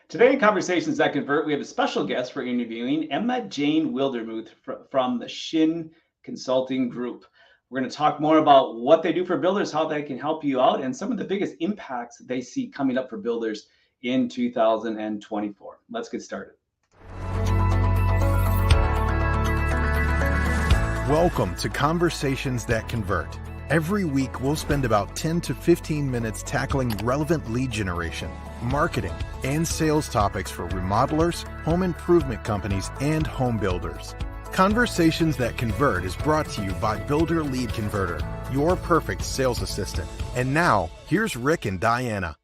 Today in Conversations That Convert, we have a special guest for interviewing, Emma Jane Wildermuth from the Shinn Consulting Group. We're going to talk more about what they do for builders, how they can help you out, and some of the biggest impacts that they see coming up for builders in 2024. Let's get started. Welcome to Conversations That Convert. Every week, we'll spend about 10 to 15 minutes tackling relevant lead generation, marketing, and sales topics for remodelers, home improvement companies, and home builders. Conversations That Convert is brought to you by Builder Lead Converter, your perfect sales assistant. And now, here's Rick and Diana.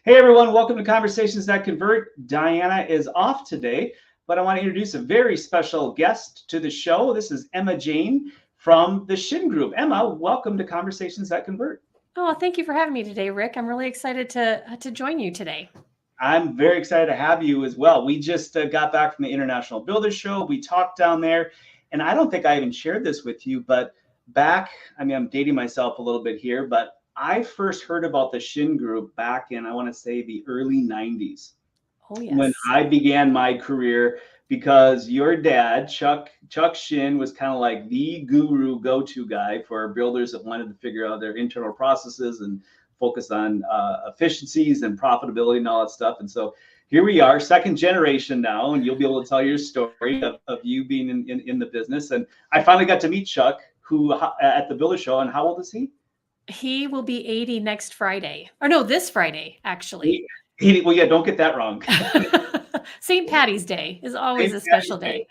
Hey everyone, welcome to Conversations That Convert. Diana is off today, but I want to introduce a very special guest to the show. This is Emma Jane from the Shinn Group. Emma, welcome to Conversations That Convert. Oh, thank you for having me today, Rick. I'm really excited to join you today. I'm very excited to have you as well. We just got back from the International Builders Show. We talked down there, and I don't think I even shared this with you, but I'm dating myself a little bit here, but I first heard about the Shinn Group back in, I want to say, the early 90s. Oh, yes. When I began my career, because your dad, Chuck Shinn, was kind of like the guru go-to guy for builders that wanted to figure out their internal processes and focus on efficiencies and profitability and all that stuff. And so here we are, second generation now, and you'll be able to tell your story of you being in the business. And I finally got to meet Chuck, who at the Builder Show. And how old is he? He will be 80 next Friday. Or no, this Friday, actually. Well, yeah, don't get that wrong. St. Patty's Day is always a special day.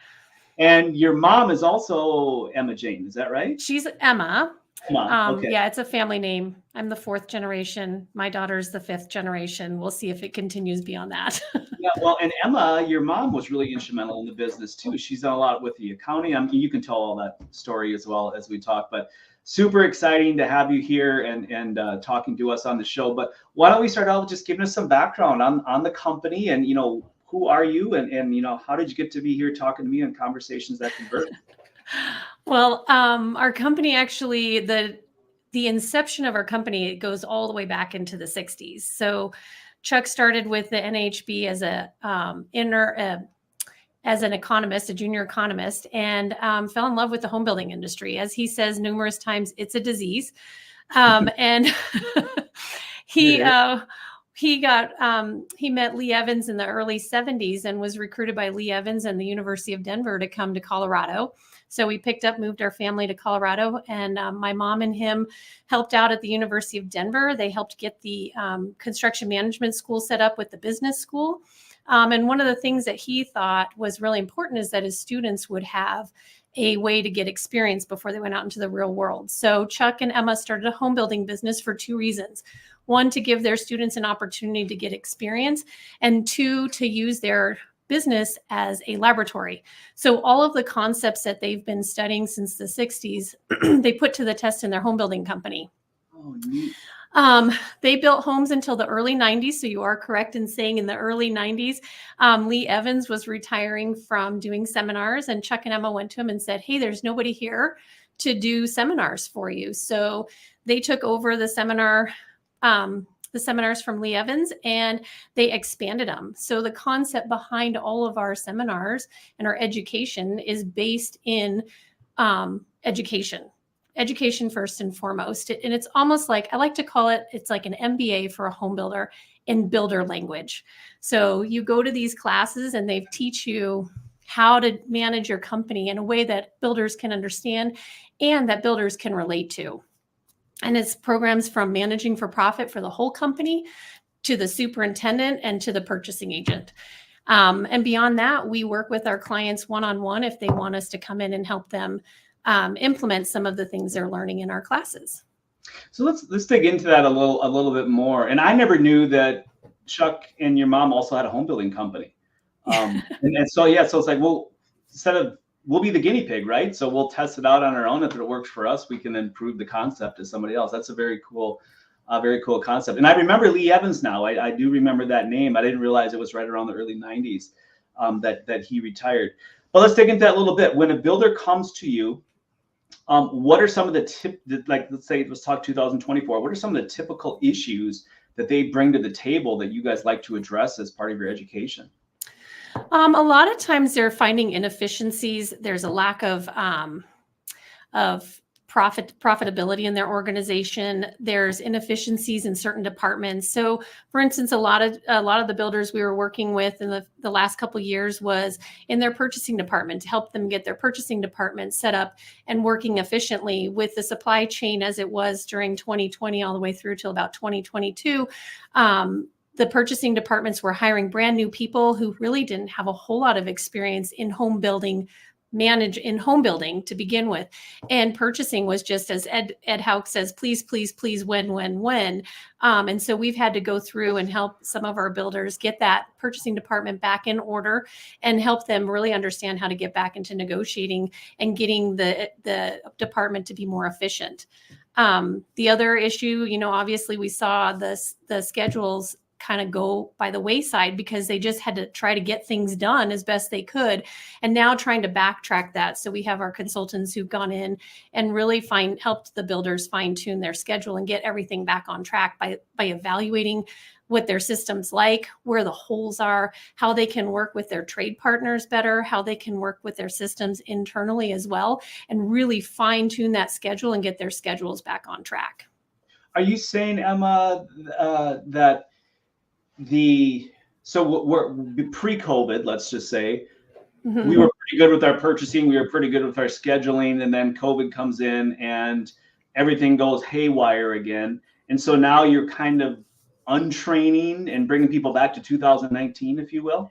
And your mom is also Emma Jane, is that right? She's Emma. Okay. Yeah, it's a family name. I'm the fourth generation. My daughter's the fifth generation. We'll see if it continues beyond that. Yeah, well, and Emma, your mom was really instrumental in the business too. She's done a lot with the accounting. You can tell all that story as well as we talk, but super exciting to have you here and talking to us on the show. But why don't we start out with just giving us some background on the company and, who are you and how did you get to be here talking to me on Conversations That Convert? Well, our company actually, the inception of our company goes all the way back into the 60s. So Chuck started with the NHB as an economist, a junior economist, and fell in love with the home building industry. As he says numerous times, it's a disease. And he met Lee Evans in the early 70s and was recruited by Lee Evans and the University of Denver to come to Colorado. So we moved our family to Colorado, and my mom and him helped out at the University of Denver. They helped get the construction management school set up with the business school. And one of the things that he thought was really important is that his students would have a way to get experience before they went out into the real world. So Chuck and Emma started a home building business for two reasons. One, to give their students an opportunity to get experience, and two, to use their business as a laboratory. So all of the concepts that they've been studying since the 60s, they put to the test in their home building company. Oh, neat. They built homes until the early 90s. So you are correct in saying in the early 90s, Lee Evans was retiring from doing seminars, and Chuck and Emma went to him and said, hey, there's nobody here to do seminars for you. So they took over the seminars from Lee Evans, and they expanded them. So the concept behind all of our seminars and our education is based in education first and foremost. And it's almost like, I like to call it, it's like an MBA for a home builder in builder language. So you go to these classes and they teach you how to manage your company in a way that builders can understand and that builders can relate to. And it's programs from managing for profit for the whole company to the superintendent and to the purchasing agent. And beyond that, we work with our clients one-on-one if they want us to come in and help them implement some of the things they're learning in our classes. So let's dig into that a little bit more. And I never knew that Chuck and your mom also had a home building company. So it's like, well, we'll be the guinea pig, right? So we'll test it out on our own. If it works for us, we can then prove the concept to somebody else. That's a very cool concept. And I remember Lee Evans now. I do remember that name. I didn't realize it was right around the early 90s that he retired. But let's dig into that a little bit. When a builder comes to you, what are some of the let's say let's talk 2024. What are some of the typical issues that they bring to the table that you guys like to address as part of your education? A lot of times they're finding inefficiencies. There's a lack of profitability in their organization. There's inefficiencies in certain departments. So, for instance, a lot of the builders we were working with in the last couple of years was in their purchasing department to help them get their purchasing department set up and working efficiently with the supply chain as it was during 2020 all the way through till about 2022. The purchasing departments were hiring brand new people who really didn't have a whole lot of experience in home building to begin with. And purchasing was just, as Ed Hauk says, please, please, please, when. And so we've had to go through and help some of our builders get that purchasing department back in order and help them really understand how to get back into negotiating and getting the department to be more efficient. The other issue, obviously we saw the schedules kind of go by the wayside because they just had to try to get things done as best they could. And now trying to backtrack that. So we have our consultants who've gone in and really helped the builders fine tune their schedule and get everything back on track by evaluating what their system's like, where the holes are, how they can work with their trade partners better, how they can work with their systems internally as well, and really fine tune that schedule and get their schedules back on track. Are you saying, Emma, that we're pre-COVID, let's just say, Mm-hmm. we were pretty good with our purchasing, we were pretty good with our scheduling, and then COVID comes in and everything goes haywire again. And so now you're kind of untraining and bringing people back to 2019, if you will?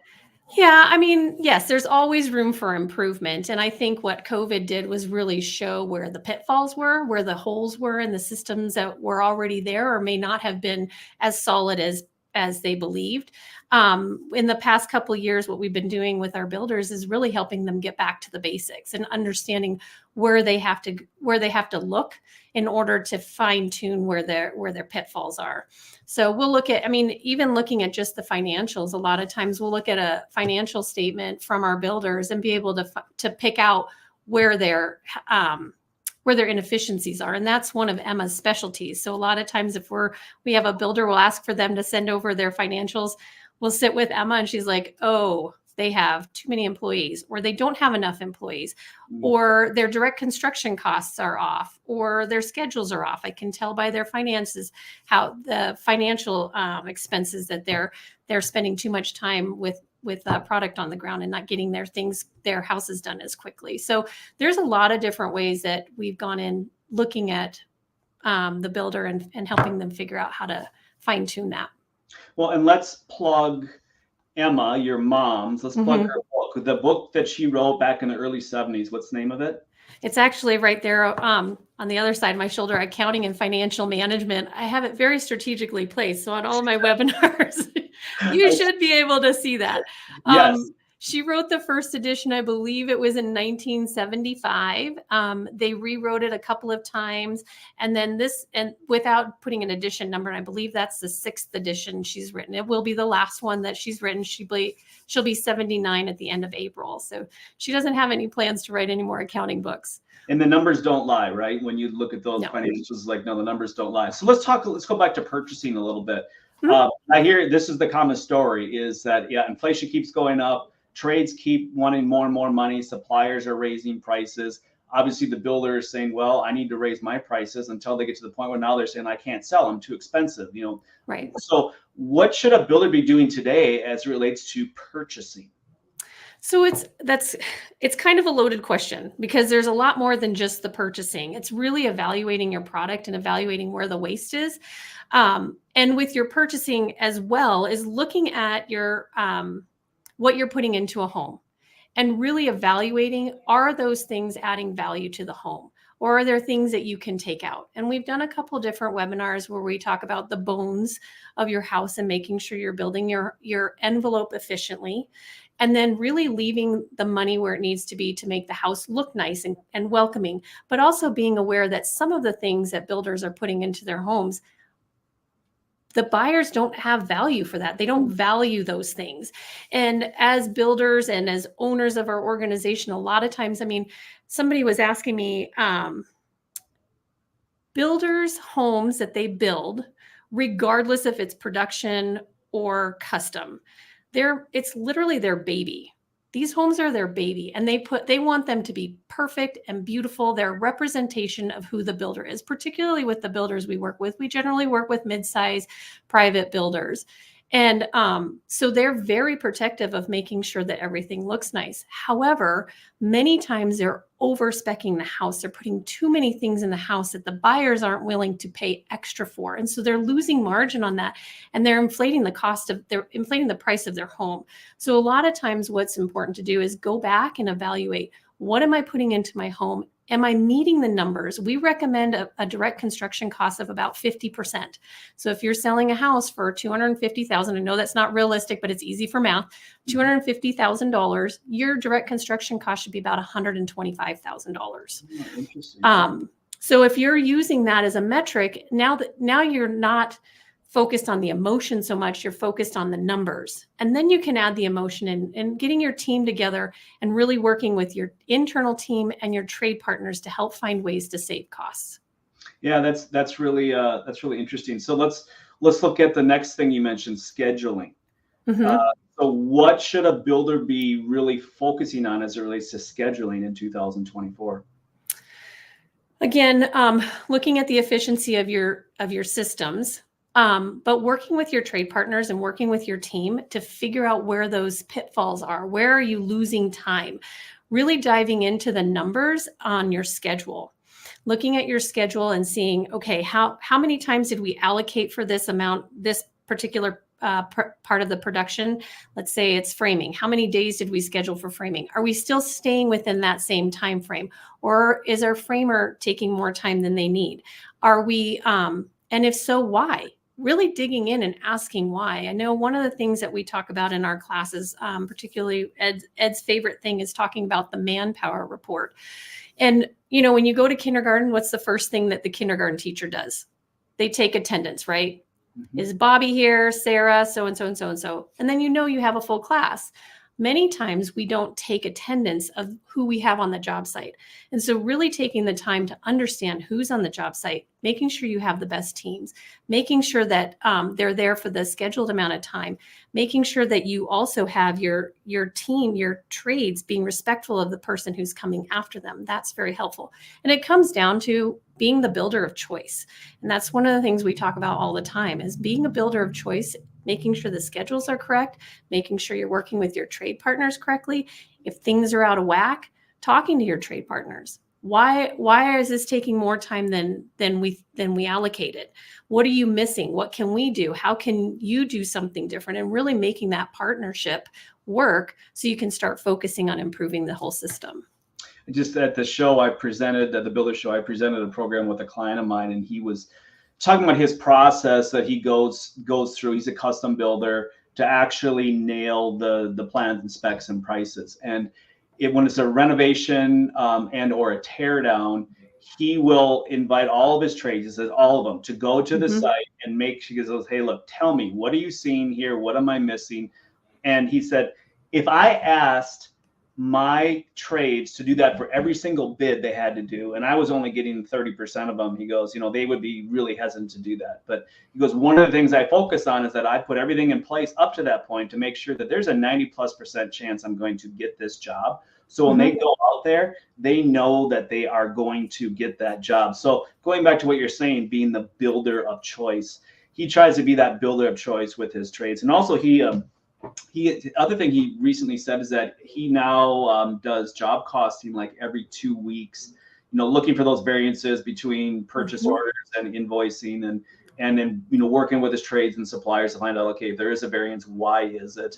Yeah, yes, there's always room for improvement. And I think what COVID did was really show where the pitfalls were, where the holes were in the systems that were already there or may not have been as solid as they believed. In the past couple of years, what we've been doing with our builders is really helping them get back to the basics and understanding where they have to look in order to fine tune where their pitfalls are. So we'll look at, even looking at just the financials, a lot of times we'll look at a financial statement from our builders and be able to pick out where their inefficiencies are. And that's one of Emma's specialties. So a lot of times if we have a builder, we'll ask for them to send over their financials. We'll sit with Emma and she's like, oh, they have too many employees, or they don't have enough employees, or their direct construction costs are off, or their schedules are off. I can tell by their finances how the financial expenses that they're spending too much time with product on the ground and not getting their houses done as quickly. So there's a lot of different ways that we've gone in looking at the builder and helping them figure out how to fine tune that. Well, and let's plug Emma, your mom's. Let's plug her book, the book that she wrote back in the early 70s. What's the name of it? It's actually right there on the other side of my shoulder, Accounting and Financial Management. I have it very strategically placed. So on all my webinars, you should be able to see that. Yes. She wrote the first edition, I believe it was in 1975. They rewrote it a couple of times. And then and without putting an edition number, and I believe that's the 6th edition she's written. It will be the last one that she's written. She'll be 79 at the end of April. So she doesn't have any plans to write any more accounting books. And the numbers don't lie, right? When you look at those financials, no, the numbers don't lie. So let's go back to purchasing a little bit. I hear this is the common story is that, inflation keeps going up. Trades keep wanting more and more money. Suppliers are raising prices. Obviously, the builder is saying, well, I need to raise my prices until they get to the point where now they're saying, I can't sell. I'm too expensive. Right. So what should a builder be doing today as it relates to purchasing? So it's kind of a loaded question because there's a lot more than just the purchasing. It's really evaluating your product and evaluating where the waste is. And with your purchasing as well is looking at your what you're putting into a home and really evaluating, are those things adding value to the home? Or are there things that you can take out? And we've done a couple different webinars where we talk about the bones of your house and making sure you're building your envelope efficiently, and then really leaving the money where it needs to be to make the house look nice and welcoming, but also being aware that some of the things that builders are putting into their homes, the buyers don't have value for that. They don't value those things. And as builders and as owners of our organization, a lot of times, somebody was asking me, builders' homes that they build regardless if it's production or custom. It's literally their baby. These homes are their baby, and they want them to be perfect and beautiful. They're a representation of who the builder is, particularly with the builders we work with. We generally work with mid-size private builders. And so they're very protective of making sure that everything looks nice. However, many times they're over-speccing the house. They're putting too many things in the house that the buyers aren't willing to pay extra for. And so they're losing margin on that. And they're inflating the price of their home. So a lot of times what's important to do is go back and evaluate, what am I putting into my home? Am I meeting the numbers? We recommend a direct construction cost of about 50%. So if you're selling a house for $250,000, I know that's not realistic, but it's easy for math, $250,000, your direct construction cost should be about $125,000. Interesting. So if you're using that as a metric, now you're not focused on the emotion so much, you're focused on the numbers. And then you can add the emotion and getting your team together and really working with your internal team and your trade partners to help find ways to save costs. Yeah, that's really interesting. So let's look at the next thing you mentioned, scheduling. Mm-hmm. So what should a builder be really focusing on as it relates to scheduling in 2024? Again, looking at the efficiency of your systems. But working with your trade partners and working with your team to figure out where those pitfalls are. Where are you losing time? Really diving into the numbers on your schedule. Looking at your schedule and seeing, okay, how many times did we allocate for this amount, this particular part of the production? Let's say it's framing. How many days did we schedule for framing? Are we still staying within that same time frame? Or is our framer taking more time than they need? Are we, and if so, why? Really digging in and asking why. I know one of the things that we talk about in our classes, particularly Ed's favorite thing, is talking about the manpower report. And, when you go to kindergarten, what's the first thing that the kindergarten teacher does? They take attendance, right? Mm-hmm. Is Bobby here, Sarah, so-and-so and so-and-so? And then you have a full class. Many times we don't take attendance of who we have on the job site. And so really taking the time to understand who's on the job site, making sure you have the best teams, making sure that they're there for the scheduled amount of time, making sure that you also have your team, your trades being respectful of the person who's coming after them. That's very helpful. And it comes down to being the builder of choice. And that's one of the things we talk about all the time, is being a builder of choice, making sure the schedules are correct, making sure you're working with your trade partners correctly. If things are out of whack, talking to your trade partners. Why is this taking more time than we allocated? What are you missing? What can we do? How can you do something different? And really making that partnership work so you can start focusing on improving the whole system. Just at the show I presented, at the builder show, I presented a program with a client of mine, and he was talking about his process that he goes through. He's a custom builder to actually nail the plans and specs and prices. And when it's a renovation and or a tear down, he will invite all of his trades, he says all of them, to go to the Mm-hmm. site and make sure he goes, hey, look, tell me, what are you seeing here? What am I missing? And he said, if I asked my trades to do that for every single bid they had to do, and I was only getting 30% of them, he goes, they would be really hesitant to do that. But he goes, one of the things I focus on is that I put everything in place up to that point to make sure that there's a 90+% chance I'm going to get this job. So when they go out there, they know that they are going to get that job. So going back to what you're saying, being the builder of choice, he tries to be that builder of choice with his trades. And also the other thing he recently said is that he now does job costing like every 2 weeks, looking for those variances between purchase orders and invoicing, and then working with his trades and suppliers to find out, okay, if there is a variance, why is it?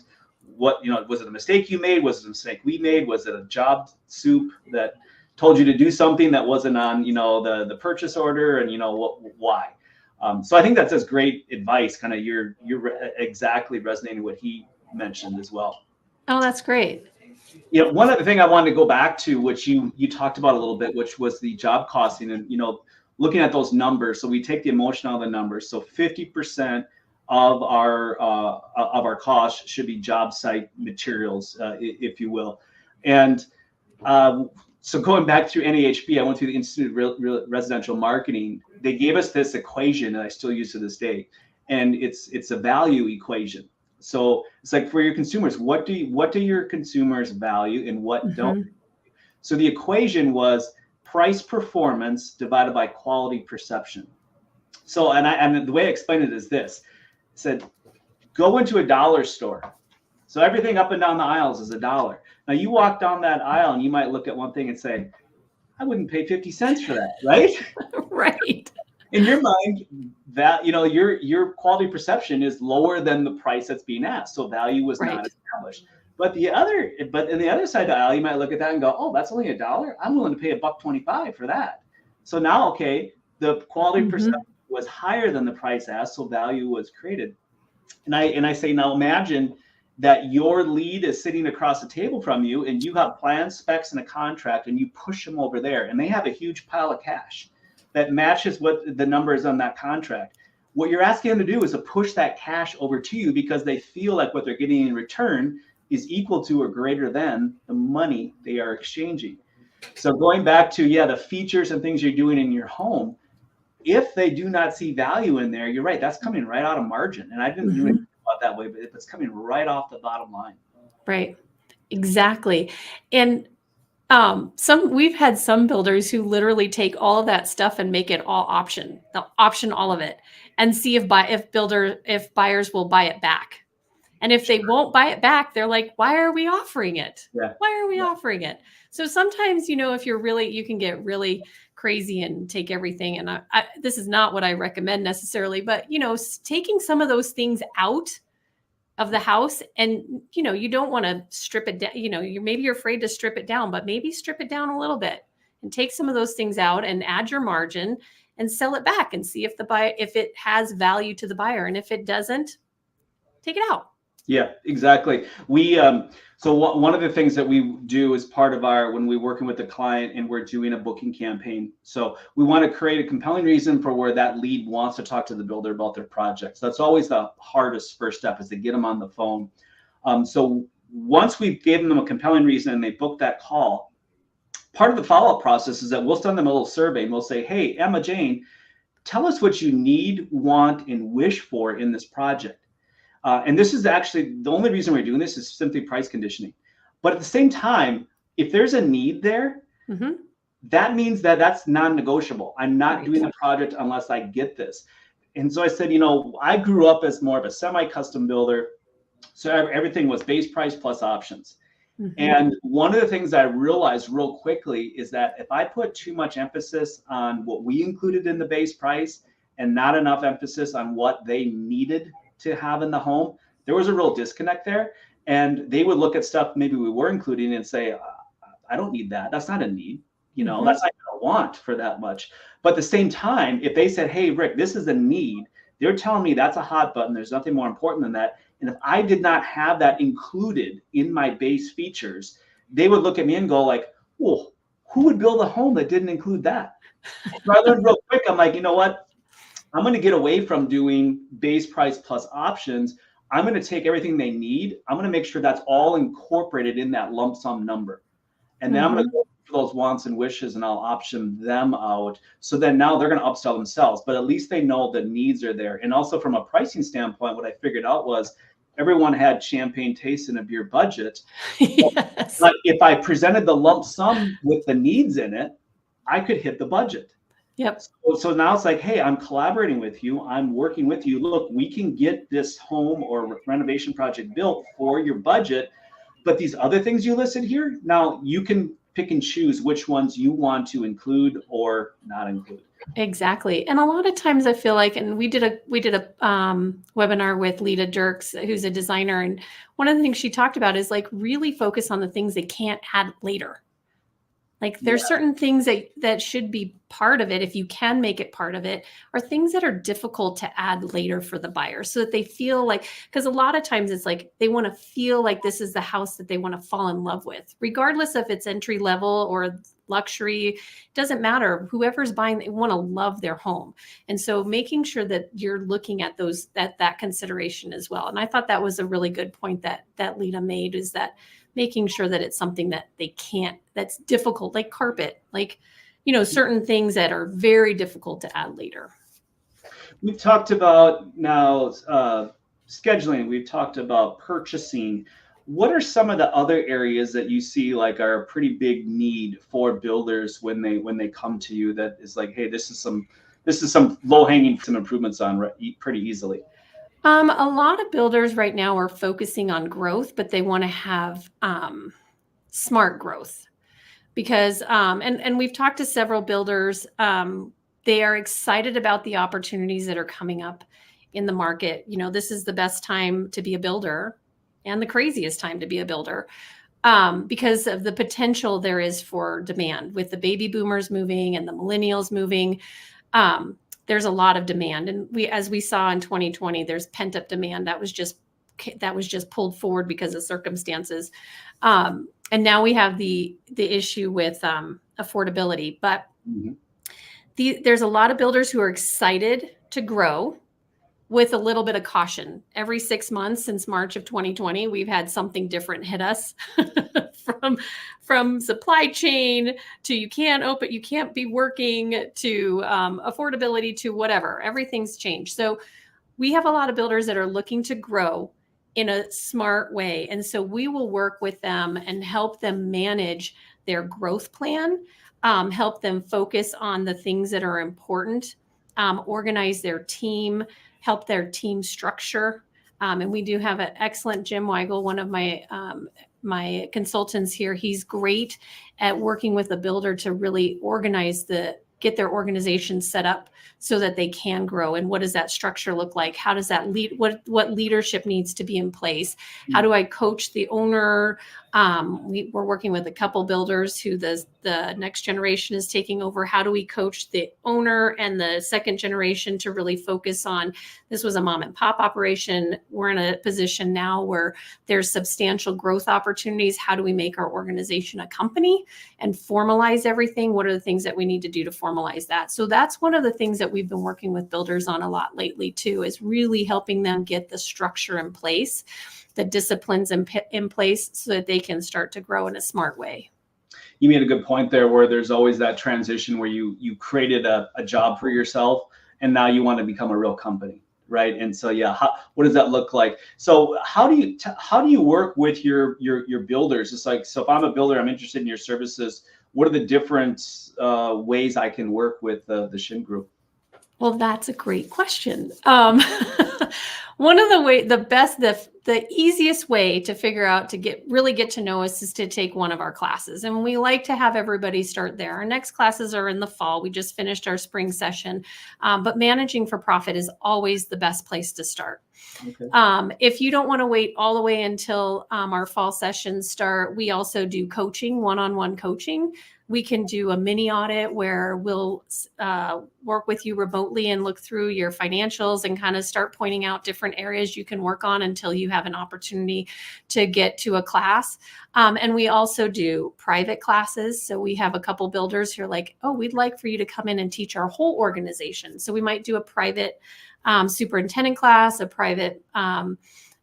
What, was it a mistake you made? Was it a mistake we made? Was it a job soup that told you to do something that wasn't on, the purchase order, and why? So I think that's just great advice. Kind of you're exactly resonating what he mentioned as well. Oh, that's great. One other thing I wanted to go back to, which you talked about a little bit, which was the job costing, and looking at those numbers. So we take the emotion out of the numbers. So 50% of our costs should be job site materials, if you will. And So going back through NAHB, I went through the Institute of Residential Marketing. They gave us this equation that I still use to this day, and it's a value equation. So it's like for your consumers, what do your consumers value and what don't? So the equation was price performance divided by quality perception. So and the way I explained it is this: I said, go into a dollar store. So everything up and down the aisles is $1. Now you walk down that aisle and you might look at one thing and say, I wouldn't pay 50 cents for that, right? Right. In your mind, that your quality perception is lower than the price that's being asked. So value was not established. But in the other side of the aisle, you might look at that and go, oh, that's only $1. I'm willing to pay $1.25 for that. So now, okay, the quality perception was higher than the price asked, so value was created. And I say, now imagine that your lead is sitting across the table from you and you have plans, specs, and a contract, and you push them over there and they have a huge pile of cash that matches what the numbers on that contract. What you're asking them to do is to push that cash over to you because they feel like what they're getting in return is equal to or greater than the money they are exchanging. So going back to, the features and things you're doing in your home, if they do not see value in there, you're right, that's coming right out of margin. And I didn't do it about that way, but it's coming right off the bottom line. Right. Exactly. And we've had some builders who literally take all of that stuff and make it all option. They'll option all of it and see if buyers will buy it back. And if they won't buy it back, they're like, why are we offering it? Yeah. Why are we offering it? So sometimes, if you can get really crazy and take everything. And this is not what I recommend necessarily, but, taking some of those things out of the house and, you don't want to strip it down, you're afraid to strip it down, but maybe strip it down a little bit and take some of those things out and add your margin and sell it back and see if it has value to the buyer. And if it doesn't, take it out. Yeah, exactly. So one of the things that we do as part of when we're working with the client and we're doing a booking campaign. So we want to create a compelling reason for where that lead wants to talk to the builder about their projects. That's always the hardest first step, is to get them on the phone. So once we've given them a compelling reason and they book that call, part of the follow-up process is that we'll send them a little survey and we'll say, hey, Emma Jane, tell us what you need, want, and wish for in this project. And this is actually the only reason we're doing this is simply price conditioning. But at the same time, if there's a need there, that means that that's non-negotiable. I'm not doing the project unless I get this. And so I said, I grew up as more of a semi-custom builder. So everything was base price plus options. And one of the things I realized real quickly is that if I put too much emphasis on what we included in the base price and not enough emphasis on what they needed to have in the home, there was a real disconnect there. And they would look at stuff maybe we were including and say, I don't need that. That's not a need. That's not a want for that much. But at the same time, if they said, hey, Rick, this is a need, they're telling me that's a hot button. There's nothing more important than that. And if I did not have that included in my base features, they would look at me and go like, well, who would build a home that didn't include that? So I learned real quick. I'm like, you know what? I'm going to get away from doing base price plus options. I'm going to take everything they need. I'm going to make sure that's all incorporated in that lump sum number. And then I'm going to go for those wants and wishes and I'll option them out. So then now they're going to upsell themselves, but at least they know the needs are there. And also from a pricing standpoint, what I figured out was everyone had champagne taste in a beer budget. Yes. But if I presented the lump sum with the needs in it, I could hit the budget. Yep. So now it's like, hey, I'm collaborating with you. I'm working with you. Look, we can get this home or renovation project built for your budget. But these other things you listed here, now you can pick and choose which ones you want to include or not include. Exactly. And a lot of times I feel like, and we did a webinar with Lita Dirks, who's a designer. And one of the things she talked about is like really focus on the things they can't add later. Like there's certain things that should be part of it, if you can make it part of it, are things that are difficult to add later for the buyer so that they feel like, because a lot of times it's like they want to feel like this is the house that they want to fall in love with, regardless if it's entry level or luxury, doesn't matter. Whoever's buying, they want to love their home. And so making sure that you're looking at that consideration as well. And I thought that was a really good point that Lita made, is that making sure that it's something that that's difficult, like carpet, like, certain things that are very difficult to add later. We've talked about now scheduling. We've talked about purchasing. What are some of the other areas that you see like are a pretty big need for builders when they come to you, that is like, hey, this is some low hanging, some improvements on pretty easily? A lot of builders right now are focusing on growth, but they want to have smart growth, because and we've talked to several builders. They are excited about the opportunities that are coming up in the market. This is the best time to be a builder and the craziest time to be a builder, because of the potential there is for demand with the baby boomers moving and the millennials moving. There's a lot of demand. And as we saw in 2020, there's pent up demand that was just pulled forward because of circumstances. And now we have the issue with affordability, but there's a lot of builders who are excited to grow with a little bit of caution. Every 6 months since March of 2020, we've had something different hit us from supply chain to you can't be working, to affordability, to whatever. Everything's changed. So we have a lot of builders that are looking to grow in a smart way. And so we will work with them and help them manage their growth plan, help them focus on the things that are important, organize their team, help their team structure. And we do have an excellent Jim Weigel, one of my consultants here. He's great at working with a builder to really get their organization set up so that they can grow. And what does that structure look like? How does that lead? What leadership needs to be in place? How do I coach the owner? We're working with a couple builders who the next generation is taking over. How do we coach the owner and the second generation to really focus on, this was a mom and pop operation. We're in a position now where there's substantial growth opportunities. How do we make our organization a company and formalize everything? What are the things that we need to do to formalize that? So that's one of the things that we've been working with builders on a lot lately too, is really helping them get the structure in place, the disciplines in place, so that they can start to grow in a smart way. You made a good point there, where there's always that transition where you created a job for yourself and now you want to become a real company, right? And so what does that look like? So how do you work with your builders? It's like, so if I'm a builder, I'm interested in your services, what are the different ways I can work with the Shinn Group? Well, that's a great question. One of the easiest way to figure out to really get to know us is to take one of our classes. And we like to have everybody start there. Our next classes are in the fall. We just finished our spring session, but Managing for Profit is always the best place to start. Okay. If you don't want to wait all the way until our fall sessions start, we also do coaching, one-on-one coaching. We can do a mini audit where we'll work with you remotely and look through your financials and kind of start pointing out different areas you can work on until you have an opportunity to get to a class. And we also do private classes. So we have a couple builders who are like, oh, we'd like for you to come in and teach our whole organization. So we might do a private superintendent class, a private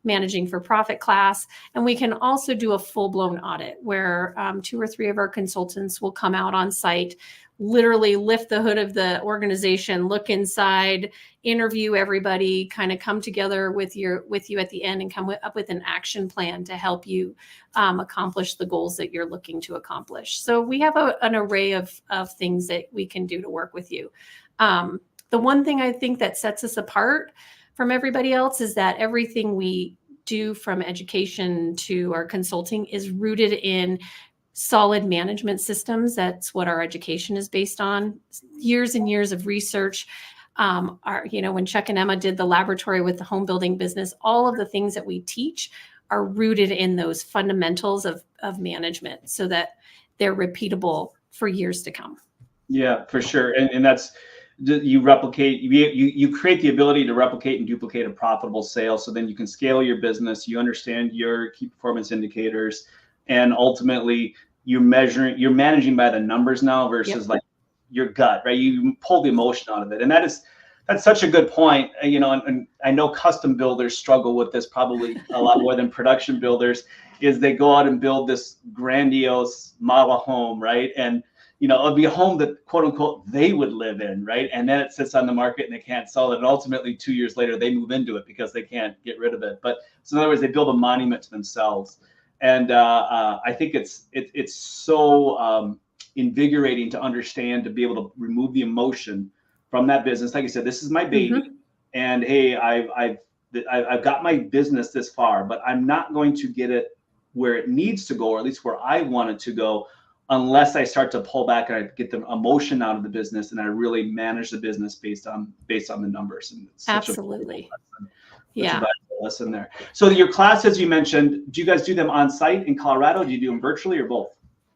Managing for Profit class. And we can also do a full-blown audit where 2 or 3 of our consultants will come out on site, literally lift the hood of the organization, look inside, interview everybody, kind of come together with you at the end and come up with an action plan to help you accomplish the goals that you're looking to accomplish. So we have an array of things that we can do to work with you. The one thing I think that sets us apart from everybody else is that everything we do, from education to our consulting, is rooted in solid management systems. That's what our education is based on. Years and years of research. When Chuck and Emma did the laboratory with the home building business, all of the things that we teach are rooted in those fundamentals of management, so that they're repeatable for years to come. Yeah, for sure. And that's, you create the ability to replicate and duplicate a profitable sale, so then you can scale your business, you understand your key performance indicators, and ultimately you're managing by the numbers now versus like your gut, right? You pull the emotion out of it. And that's such a good point. And I know custom builders struggle with this probably a lot more than production builders, is they go out and build this grandiose model home, right? And it'll be a home that quote unquote they would live in, right? And then it sits on the market and they can't sell it. And ultimately 2 years later, they move into it because they can't get rid of it. But so in other words, they build a monument to themselves. And I think it's so invigorating to understand, to be able to remove the emotion from that business. Like I said, this is my baby, and hey, I've got my business this far, but I'm not going to get it where it needs to go, or at least where I want it to go, unless I start to pull back and I get the emotion out of the business and I really manage the business based on the numbers. And it's absolutely, a valuable lesson there. So your classes you mentioned, do you guys do them on site in Colorado? Do you do them virtually or both?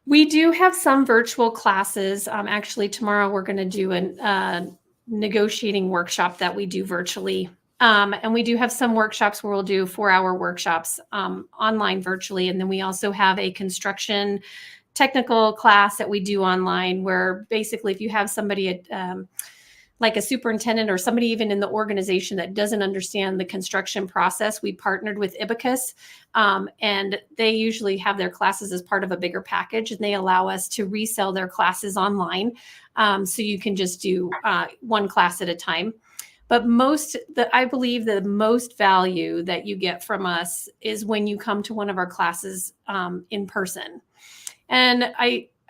We do have some virtual classes. Actually, tomorrow we're going to do a negotiating workshop that we do virtually. And we do have some workshops where we'll do 4-hour workshops online virtually. And then we also have a construction technical class that we do online, where basically if you have somebody like a superintendent or somebody even in the organization that doesn't understand the construction process, we partnered with Ibicus, and they usually have their classes as part of a bigger package, and they allow us to resell their classes online. So you can just do one class at a time. But I believe the most value that you get from us is when you come to one of our classes in person. And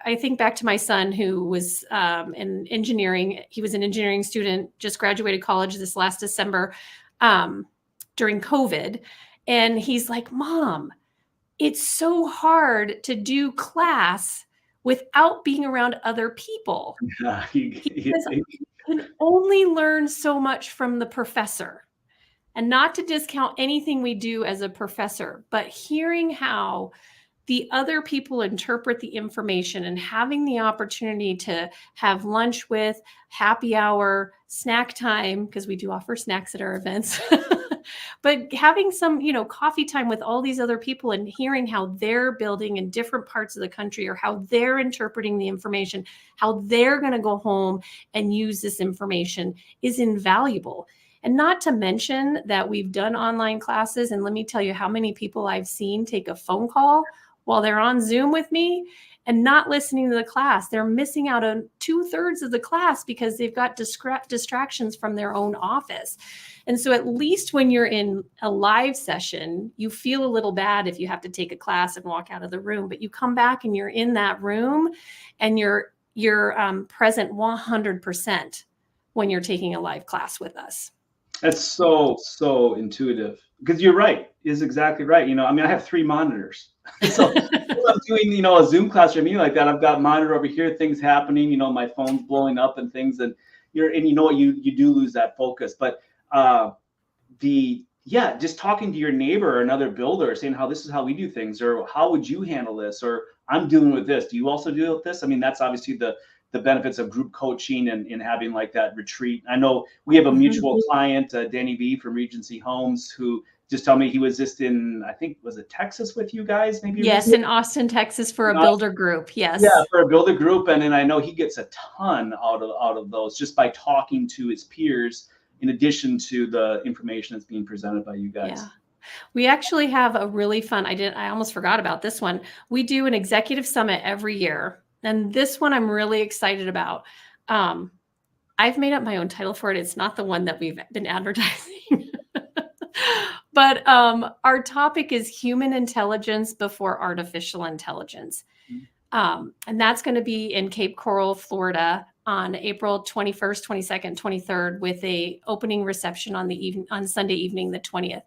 I think back to my son, who was in engineering. He was an engineering student, just graduated college this last December during COVID. And he's like, Mom, it's so hard to do class without being around other people. He can only learn so much from the professor. And not to discount anything we do as a professor, but hearing how the other people interpret the information and having the opportunity to have lunch with, happy hour, snack time, because we do offer snacks at our events, but having some, coffee time with all these other people and hearing how they're building in different parts of the country, or how they're interpreting the information, how they're going to go home and use this information is invaluable. And not to mention that we've done online classes. And let me tell you how many people I've seen take a phone call while they're on Zoom with me and not listening to the class. They're missing out on 2/3 of the class because they've got distractions from their own office. And so at least when you're in a live session, you feel a little bad if you have to take a class and walk out of the room, but you come back and you're in that room and you're present 100% when you're taking a live class with us. That's so intuitive, because you're right. Is exactly right. I have 3 monitors. So if I'm doing, a Zoom class or anything like that, I've got a monitor over here, things happening, my phone's blowing up and things, and you do lose that focus. But just talking to your neighbor or another builder, saying how this is how we do things, or how would you handle this, or I'm dealing with this. Do you also deal with this? That's obviously the benefits of group coaching and having like that retreat. I know we have a mutual client, Danny B from Regency Homes, who just told me he was just in, I think, was it Texas with you guys? Maybe. Yes, in Austin, Texas, for a builder group. Yes. Yeah, for a builder group, and then I know he gets a ton out of those just by talking to his peers, in addition to the information that's being presented by you guys. Yeah. We actually have a really fun. I almost forgot about this one. We do an executive summit every year. And this one I'm really excited about. I've made up my own title for it. It's not the one that we've been advertising. But our topic is human intelligence before artificial intelligence. And that's going to be in Cape Coral, Florida on April 21st, 22nd, 23rd, with a opening reception on Sunday evening, the 20th.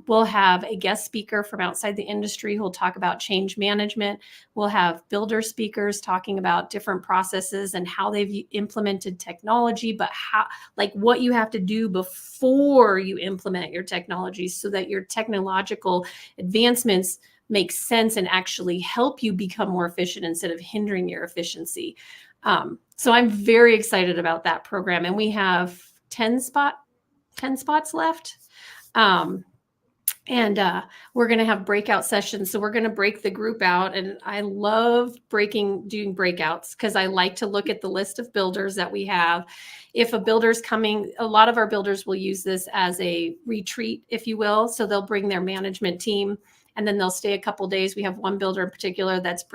We'll have a guest speaker from outside the industry who'll talk about change management. We'll have builder speakers talking about different processes and how they've implemented technology, but what you have to do before you implement your technology so that your technological advancements make sense and actually help you become more efficient instead of hindering your efficiency. So I'm very excited about that program, and we have 10 spots left. And we're going to have breakout sessions. So we're going to break the group out. And I love doing breakouts because I like to look at the list of builders that we have. If a builder's coming, a lot of our builders will use this as a retreat, if you will. So they'll bring their management team and then they'll stay a couple days. We have one builder in particular that's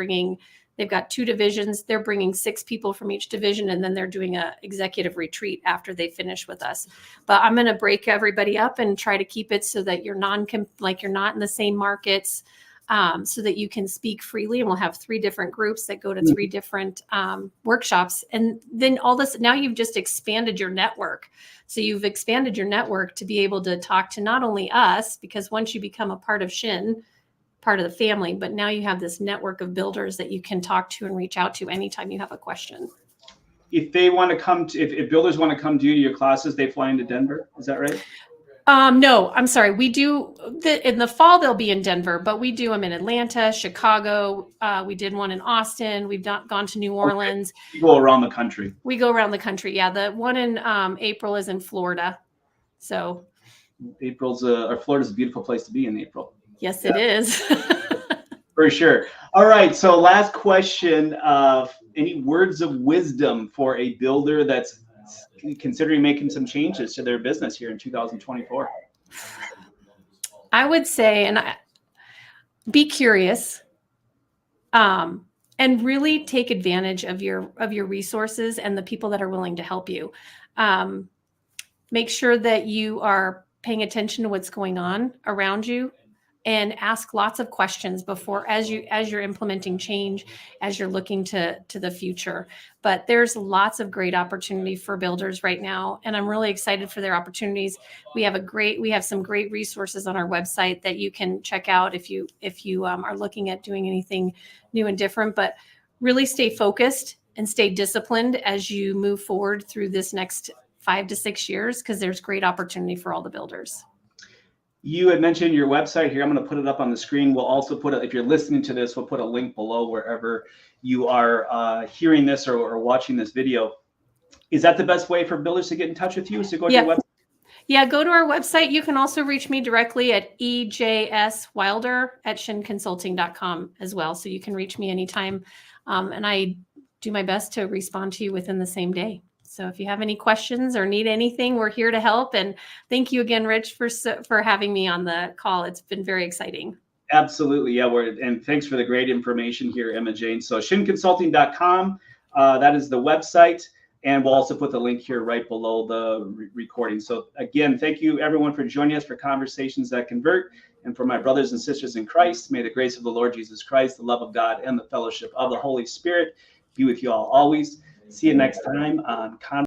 they've got 2 divisions. They're bringing 6 people from each division, and then they're doing a executive retreat after they finish with us. But I'm going to break everybody up and try to keep it so that you're not in the same markets, so that you can speak freely. And we'll have 3 different groups that go to 3 different workshops. And then all this, now you've just expanded your network. So you've expanded your network to be able to talk to not only us, because once you become a part of Shinn, part of the family, but now you have this network of builders that you can talk to and reach out to anytime you have a question. If they want to come to, if builders want to come to your classes, they fly into Denver. Is that right? No, I'm sorry. We do in the fall, they'll be in Denver, but we do them in Atlanta, Chicago. We did one in Austin. We've gone to New Orleans. Okay. You go around the country. We go around the country. Yeah. The one in April is in Florida. So Florida's a beautiful place to be in April. Yes, it is. For sure. All right. So last question, any words of wisdom for a builder that's considering making some changes to their business here in 2024? I would say, be curious, and really take advantage of your resources and the people that are willing to help you. Make sure that you are paying attention to what's going on around you, and ask lots of questions as you're implementing change, as you're looking to the future. But there's lots of great opportunity for builders right now, and I'm really excited for their opportunities. We have some great resources on our website that you can check out if you are looking at doing anything new and different. But really stay focused and stay disciplined as you move forward through this next 5 to 6 years, because there's great opportunity for all the builders. You had mentioned your website here. I'm going to put it up on the screen. We'll also if you're listening to this, we'll put a link below wherever you are hearing this or watching this video. Is that the best way for builders to get in touch with you? Is to go to your website? Yeah, go to our website. You can also reach me directly at ejswilder@shinnconsulting.com as well. So you can reach me anytime. And I do my best to respond to you within the same day. So if you have any questions or need anything, we're here to help. And thank you again, Rich, for having me on the call. It's been very exciting. Absolutely. Yeah. And thanks for the great information here, Emma Jane. So shinnconsulting.com, that is the website. And we'll also put the link here right below the recording. So again, thank you everyone for joining us for Conversations That Convert. And for my brothers and sisters in Christ, may the grace of the Lord Jesus Christ, the love of God, and the fellowship of the Holy Spirit be with you all always. See you next time on